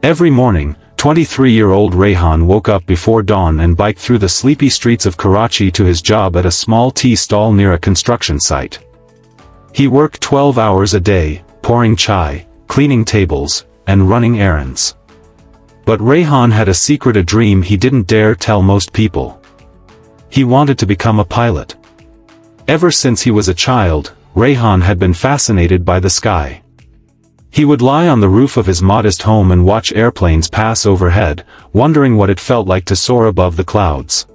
Every morning, 23-year-old Rehan woke up before dawn and biked through the sleepy streets of Karachi to his job at a small tea stall near a construction site. He worked 12 hours a day, pouring chai, cleaning tables, and running errands. But Rehan had a secret, a dream he didn't dare tell most people. He wanted to become a pilot. Ever since he was a child, Rehan had been fascinated by the sky. He would lie on the roof of his modest home and watch airplanes pass overhead, wondering what it felt like to soar above the clouds.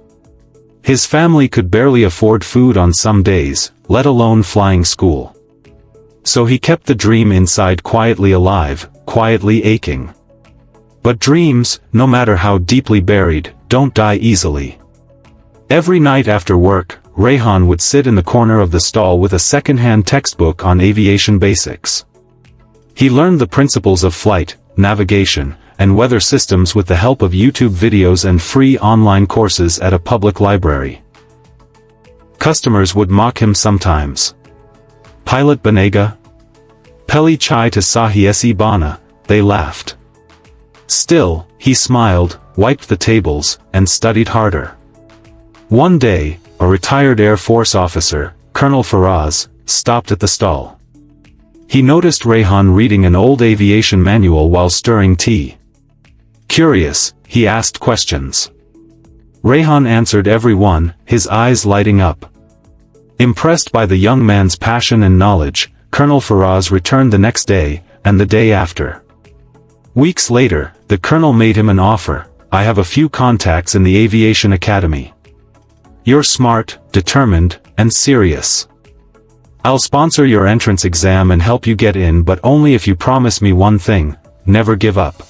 His family could barely afford food on some days, let alone flying school. So he kept the dream inside, quietly alive, quietly aching. But dreams, no matter how deeply buried, don't die easily. Every night after work, Rehan would sit in the corner of the stall with a second-hand textbook on aviation basics. He learned the principles of flight, navigation, and weather systems with the help of YouTube videos and free online courses at a public library. Customers would mock him sometimes. "Pilot banega? Peli chai to sahi esi bana," they laughed. Still, he smiled, wiped the tables, and studied harder. One day, a retired Air Force officer, Colonel Faraz, stopped at the stall. He noticed Rehan reading an old aviation manual while stirring tea. Curious, he asked questions. Rehan answered every one, his eyes lighting up. Impressed by the young man's passion and knowledge, Colonel Faraz returned the next day, and the day after. Weeks later, the colonel made him an offer. "I have a few contacts in the Aviation Academy. You're smart, determined, and serious. I'll sponsor your entrance exam and help you get in, but only if you promise me one thing: never give up."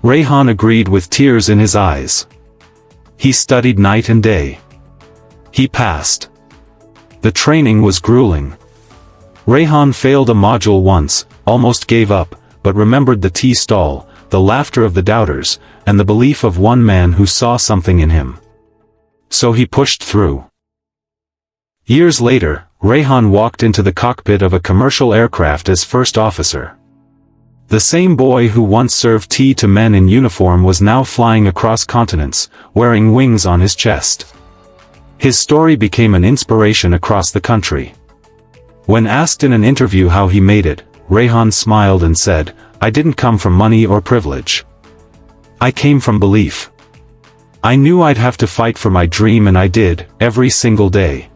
Rehan agreed with tears in his eyes. He studied night and day. He passed. The training was grueling. Rehan failed a module once, almost gave up, but remembered the tea stall, the laughter of the doubters, and the belief of one man who saw something in him. So he pushed through. Years later, Rehan walked into the cockpit of a commercial aircraft as first officer. The same boy who once served tea to men in uniform was now flying across continents, wearing wings on his chest. His story became an inspiration across the country. When asked in an interview how he made it, Rehan smiled and said, "I didn't come from money or privilege. I came from belief. I knew I'd have to fight for my dream, and I did, every single day."